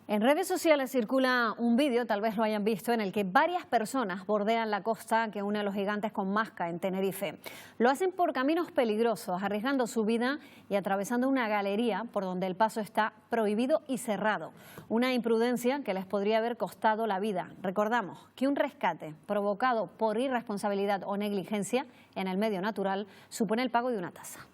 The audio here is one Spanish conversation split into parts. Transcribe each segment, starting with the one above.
En redes sociales circula un vídeo, tal vez lo hayan visto, en el que varias personas bordean la costa que une a Los Gigantes con Masca, en Tenerife. Lo hacen por caminos peligrosos, arriesgando su vida y atravesando una galería por donde el paso está prohibido y cerrado. Una imprudencia que les podría haber costado la vida. Recordamos que un rescate provocado por irresponsabilidad o negligencia en el medio natural supone el pago de una tasa.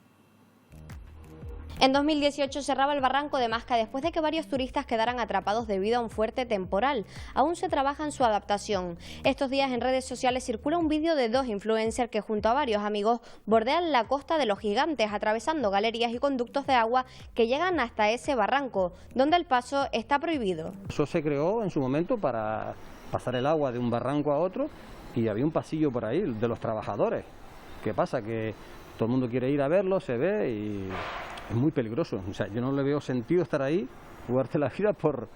En 2018 cerraba el barranco de Masca después de que varios turistas quedaran atrapados debido a un fuerte temporal. Aún se trabaja en su adaptación. Estos días en redes sociales circula un vídeo de dos influencers que junto a varios amigos bordean la costa de Los Gigantes, atravesando galerías y conductos de agua que llegan hasta ese barranco, donde el paso está prohibido. Eso se creó en su momento para pasar el agua de un barranco a otro y había un pasillo por ahí de los trabajadores. ¿Qué pasa? Que todo el mundo quiere ir a verlo, se ve y es muy peligroso. O sea, yo no le veo sentido estar ahí, jugarte la vida por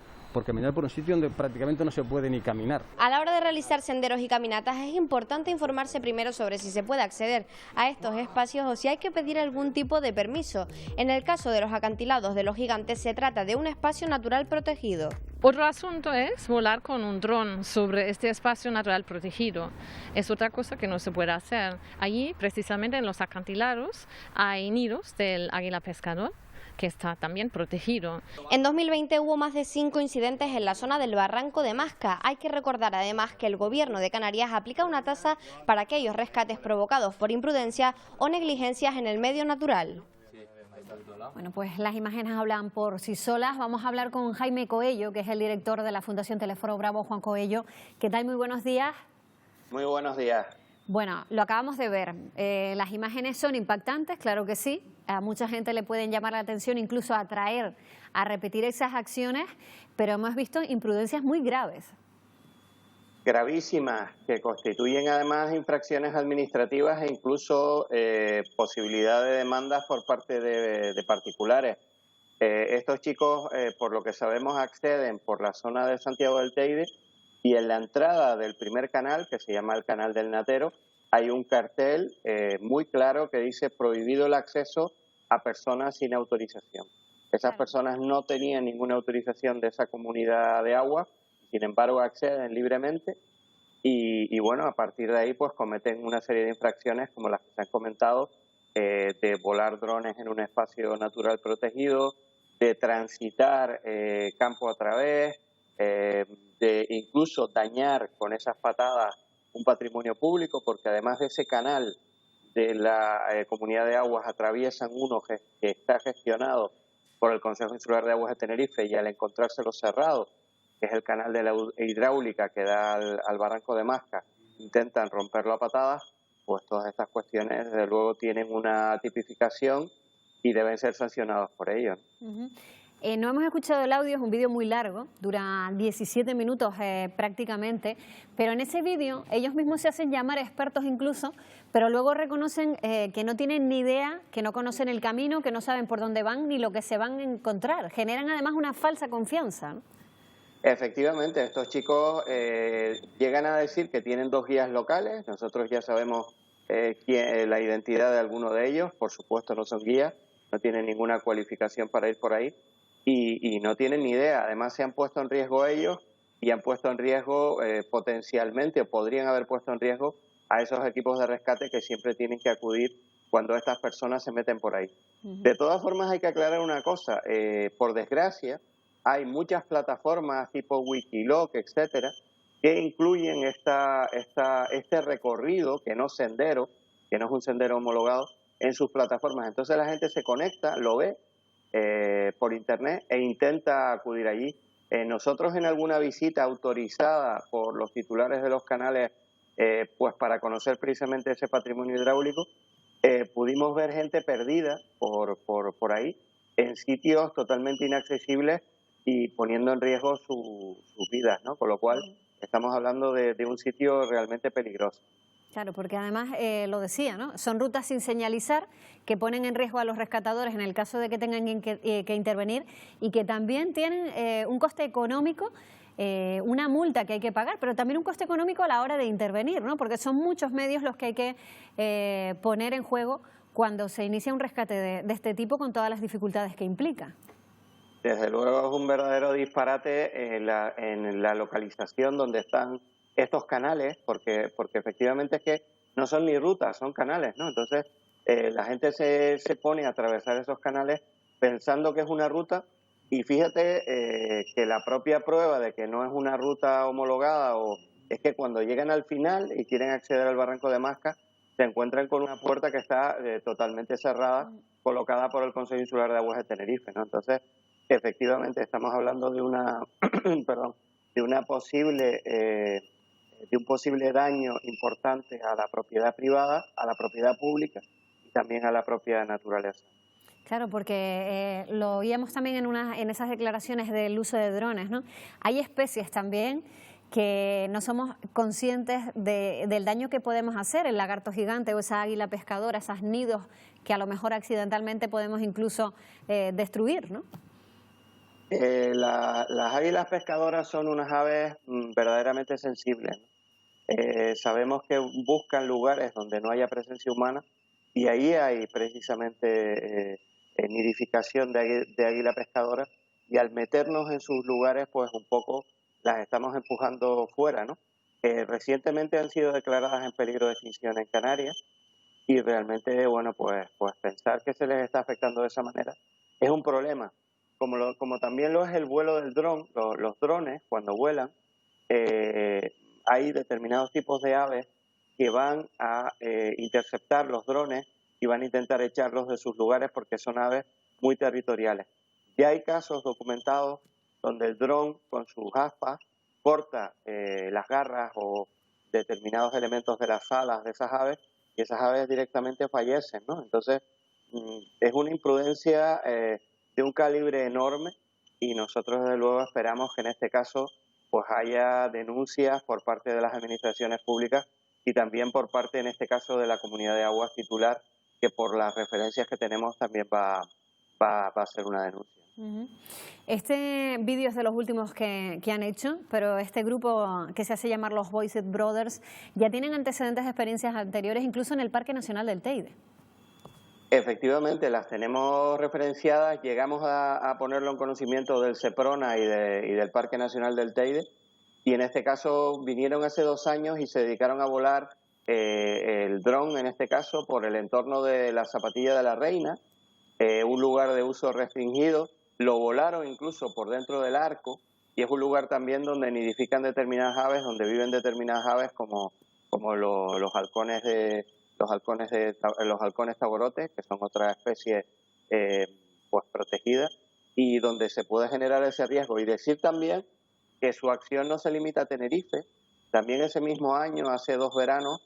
caminar por un sitio donde prácticamente no se puede ni caminar. A la hora de realizar senderos y caminatas es importante informarse primero sobre si se puede acceder a estos espacios o si hay que pedir algún tipo de permiso. En el caso de los acantilados de Los Gigantes se trata de un espacio natural protegido. Otro asunto es volar con un dron sobre este espacio natural protegido. Es otra cosa que no se puede hacer. Allí, precisamente en los acantilados, hay nidos del águila pescador, que está también protegido. En 2020 hubo más de 5 incidentes en la zona del barranco de Masca. Hay que recordar además que el gobierno de Canarias aplica una tasa para aquellos rescates provocados por imprudencia o negligencias en el medio natural. Bueno, pues las imágenes hablan por sí solas. Vamos a hablar con Jaime Coello, que es el director de la Fundación Teleforo Bravo. Juan Coello, ¿qué tal? Muy buenos días. Muy buenos días. Bueno, lo acabamos de ver. Las imágenes son impactantes, claro que sí. A mucha gente le pueden llamar la atención, incluso atraer a repetir esas acciones, pero hemos visto imprudencias muy graves. Gravísimas, que constituyen además infracciones administrativas e incluso posibilidad de demandas por parte de particulares. Estos chicos, por lo que sabemos, acceden por la zona de Santiago del Teide y en la entrada del primer canal, que se llama el Canal del Natero, hay un cartel muy claro que dice prohibido el acceso a personas sin autorización. Esas personas no tenían ninguna autorización de esa comunidad de agua, sin embargo acceden libremente y bueno, a partir de ahí pues cometen una serie de infracciones como las que se han comentado, de volar drones en un espacio natural protegido, de transitar campo a través, de incluso dañar con esas patadas un patrimonio público, porque además de ese canal de la comunidad de aguas atraviesan uno que está gestionado por el Consejo Insular de Aguas de Tenerife y al encontrárselo cerrado, que es el canal de la hidráulica que da al barranco de Masca, intentan romperlo a patadas, pues todas estas cuestiones desde luego tienen una tipificación y deben ser sancionados por ello. No hemos escuchado el audio, es un vídeo muy largo, dura 17 minutos prácticamente, pero en ese vídeo ellos mismos se hacen llamar expertos incluso, pero luego reconocen que no tienen ni idea, que no conocen el camino, que no saben por dónde van ni lo que se van a encontrar. Generan además una falsa confianza, ¿no? Efectivamente, estos chicos llegan a decir que tienen 2 guías locales. Nosotros ya sabemos la identidad de alguno de ellos, por supuesto no son guías, no tienen ninguna cualificación para ir por ahí. Y no tienen ni idea. Además se han puesto en riesgo ellos y han puesto en riesgo potencialmente, o podrían haber puesto en riesgo a esos equipos de rescate que siempre tienen que acudir cuando estas personas se meten por ahí. De todas formas hay que aclarar una cosa, por desgracia hay muchas plataformas tipo Wikiloc, etcétera, que incluyen este recorrido, que no es sendero, que no es un sendero homologado, en sus plataformas. Entonces la gente se conecta, lo ve por internet e intenta acudir allí. Nosotros en alguna visita autorizada por los titulares de los canales, pues para conocer precisamente ese patrimonio hidráulico, pudimos ver gente perdida por ahí, en sitios totalmente inaccesibles y poniendo en riesgo sus vidas, ¿no? Con lo cual estamos hablando de un sitio realmente peligroso. Claro, porque además lo decía, ¿no? Son rutas sin señalizar que ponen en riesgo a los rescatadores en el caso de que tengan que intervenir y que también tienen un coste económico, una multa que hay que pagar, pero también un coste económico a la hora de intervenir, ¿no? Porque son muchos medios los que hay que poner en juego cuando se inicia un rescate de este tipo con todas las dificultades que implica. Desde luego es un verdadero disparate en la localización donde están estos canales, porque efectivamente es que no son ni rutas, son canales, ¿no? Entonces, la gente se pone a atravesar esos canales pensando que es una ruta, y fíjate que la propia prueba de que no es una ruta homologada es que cuando llegan al final y quieren acceder al barranco de Masca, se encuentran con una puerta que está totalmente cerrada, colocada por el Consejo Insular de Aguas de Tenerife, ¿no? Entonces, efectivamente, estamos hablando de una, perdón, de una posible, de un posible daño importante a la propiedad privada, a la propiedad pública y también a la propia naturaleza. Claro, porque lo oíamos también en esas declaraciones del uso de drones, ¿no? Hay especies también que no somos conscientes del daño que podemos hacer, el lagarto gigante o esa águila pescadora, esos nidos que a lo mejor accidentalmente podemos incluso destruir, ¿no? Las águilas pescadoras son unas aves verdaderamente sensibles, ¿no? Sabemos que buscan lugares donde no haya presencia humana, y ahí hay precisamente nidificación de águila pescadora, y al meternos en sus lugares, pues un poco las estamos empujando fuera, ¿no? Recientemente han sido declaradas en peligro de extinción en Canarias, y realmente, bueno, pues pensar que se les está afectando de esa manera es un problema. Como también lo es el vuelo del dron. Los drones, cuando vuelan, hay determinados tipos de aves que van a interceptar los drones y van a intentar echarlos de sus lugares, porque son aves muy territoriales. Ya hay casos documentados donde el dron con sus aspas corta las garras o determinados elementos de las alas de esas aves, y esas aves directamente fallecen, ¿no? Entonces, es una imprudencia de un calibre enorme, y nosotros desde luego esperamos que en este caso pues haya denuncias por parte de las administraciones públicas y también por parte, en este caso, de la Comunidad de Aguas titular, que por las referencias que tenemos también va a ser una denuncia. Este vídeo es de los últimos que han hecho, pero este grupo que se hace llamar los Voiced Brothers ya tienen antecedentes de experiencias anteriores, incluso en el Parque Nacional del Teide. Efectivamente, las tenemos referenciadas, llegamos a ponerlo en conocimiento del SEPRONA y del Parque Nacional del Teide, y en este caso vinieron hace 2 años y se dedicaron a volar el dron, en este caso, por el entorno de la Zapatilla de la Reina, un lugar de uso restringido. Lo volaron incluso por dentro del arco, y es un lugar también donde nidifican determinadas aves, donde viven determinadas aves como los halcones taborotes, que son otra especie pues protegida, y donde se puede generar ese riesgo. Y decir también que su acción no se limita a Tenerife. También ese mismo año, hace 2 veranos,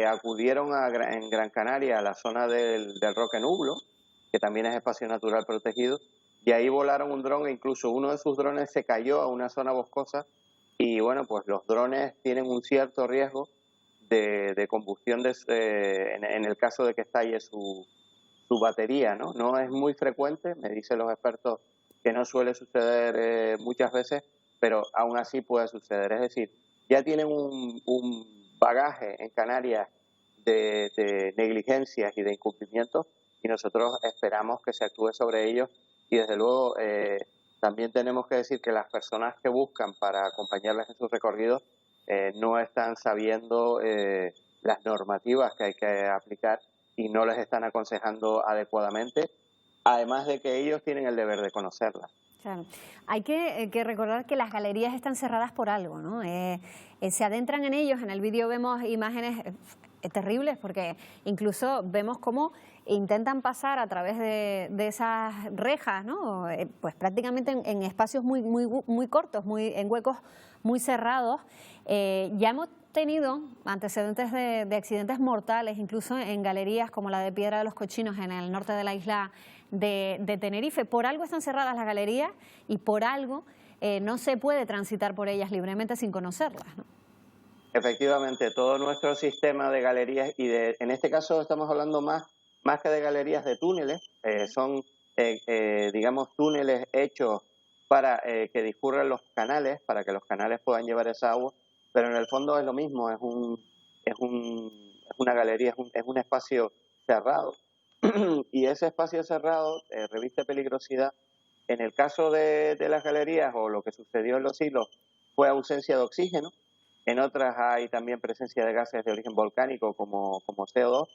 acudieron en Gran Canaria a la zona del Roque Nublo, que también es espacio natural protegido, y ahí volaron un dron, e incluso uno de sus drones se cayó a una zona boscosa. Y bueno, pues los drones tienen un cierto riesgo de combustión en el caso de que estalle su batería, ¿no? No es muy frecuente, me dicen los expertos que no suele suceder muchas veces, pero aún así puede suceder. Es decir, ya tienen un bagaje en Canarias de negligencias y de incumplimientos, y nosotros esperamos que se actúe sobre ellos. Y desde luego también tenemos que decir que las personas que buscan para acompañarles en sus recorridos no están sabiendo las normativas que hay que aplicar, y no les están aconsejando adecuadamente, además de que ellos tienen el deber de conocerlas. Claro. Hay que recordar que las galerías están cerradas por algo, ¿no? Se adentran en ellos. En el vídeo vemos imágenes terribles, porque incluso vemos cómo intentan pasar a través de esas rejas, ¿no? Pues prácticamente en espacios muy cortos, en huecos muy cerrados. Ya hemos tenido antecedentes de accidentes mortales, incluso en galerías como la de Piedra de los Cochinos, en el norte de la isla de Tenerife. Por algo están cerradas las galerías, y por algo no se puede transitar por ellas libremente sin conocerlas, ¿no? Efectivamente, todo nuestro sistema de galerías, y en este caso estamos hablando más que de galerías, de túneles, son digamos túneles hechos para que discurran los canales, para que los canales puedan llevar esa agua, pero en el fondo es lo mismo, es una galería, es un espacio cerrado. Y ese espacio cerrado reviste peligrosidad En el caso de las galerías o lo que sucedió en Los Silos fue ausencia de oxígeno. En otras hay también presencia de gases de origen volcánico como CO2,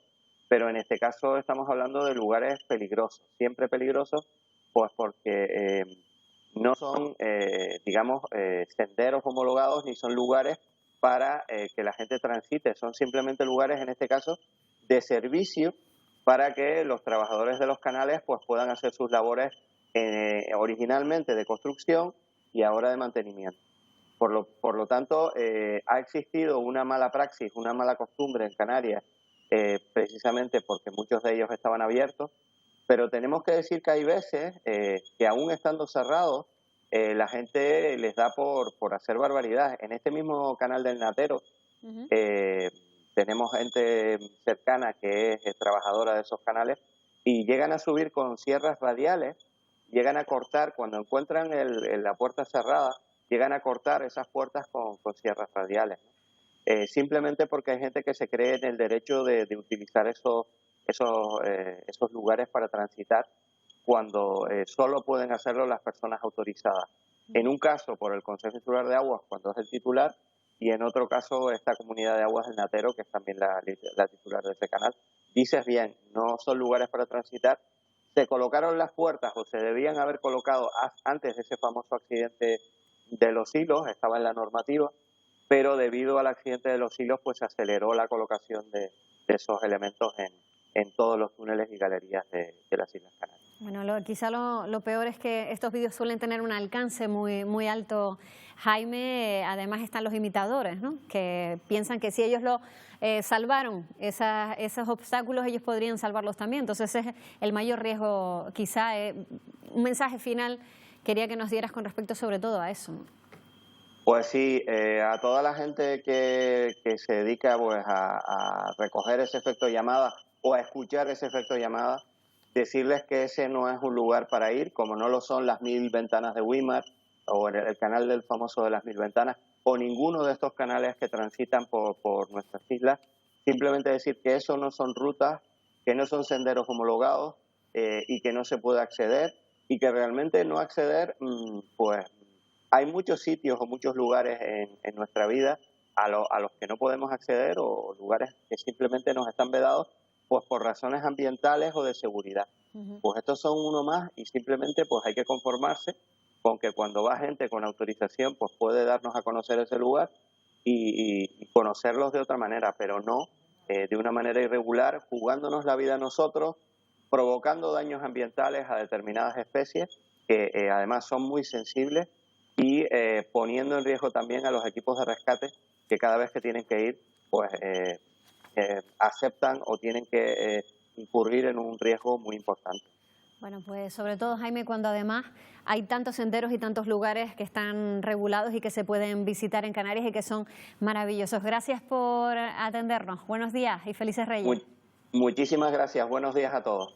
pero en este caso estamos hablando de lugares peligrosos, siempre peligrosos, pues porque no son, senderos homologados ni son lugares para que la gente transite, son simplemente lugares, en este caso, de servicio para que los trabajadores de los canales pues puedan hacer sus labores originalmente de construcción y ahora de mantenimiento. Por lo tanto, ha existido una mala praxis, una mala costumbre en Canarias, precisamente porque muchos de ellos estaban abiertos, pero tenemos que decir que hay veces que aún estando cerrados, la gente les da por hacer barbaridades. En este mismo canal del Natero tenemos gente cercana que es trabajadora de esos canales y llegan a subir con sierras radiales, llegan a cortar, cuando encuentran la puerta cerrada, llegan a cortar esas puertas con sierras radiales, ¿no? Simplemente porque hay gente que se cree en el derecho de utilizar esos lugares para transitar cuando solo pueden hacerlo las personas autorizadas. En un caso por el Consejo Insular de Aguas, cuando es el titular, y en otro caso esta comunidad de aguas del Natero, que es también la titular de ese canal. Dices bien, no son lugares para transitar. Se colocaron las puertas, o se debían haber colocado antes de ese famoso accidente de Los Silos, estaba en la normativa, pero debido al accidente de Los Silos, pues se aceleró la colocación de esos elementos en todos los túneles y galerías de las Islas Canarias. Bueno, quizá lo peor es que estos vídeos suelen tener un alcance muy alto, Jaime. Además están los imitadores, ¿no?, que piensan que si ellos lo salvaron esos obstáculos, ellos podrían salvarlos también. Entonces ese es el mayor riesgo, quizá. Un mensaje final quería que nos dieras con respecto sobre todo a eso, ¿no? Pues sí, a toda la gente que se dedica pues a recoger ese efecto llamada o a escuchar ese efecto llamada, decirles que ese no es un lugar para ir, como no lo son las 1000 ventanas de Weimar o el canal del famoso de las 1000 ventanas o ninguno de estos canales que transitan por nuestras islas. Simplemente decir que eso no son rutas, que no son senderos homologados y que no se puede acceder, y que realmente no acceder, pues hay muchos sitios o muchos lugares en nuestra vida a los que no podemos acceder, o lugares que simplemente nos están vedados pues por razones ambientales o de seguridad. Pues estos son uno más, y simplemente pues hay que conformarse con que cuando va gente con autorización pues puede darnos a conocer ese lugar y conocerlos de otra manera, pero no de una manera irregular, jugándonos la vida a nosotros, provocando daños ambientales a determinadas especies que además son muy sensibles, y poniendo en riesgo también a los equipos de rescate que cada vez que tienen que ir pues aceptan o tienen que incurrir en un riesgo muy importante. Bueno, pues sobre todo, Jaime, cuando además hay tantos senderos y tantos lugares que están regulados y que se pueden visitar en Canarias y que son maravillosos. Gracias por atendernos. Buenos días y felices Reyes. Muchísimas gracias. Buenos días a todos.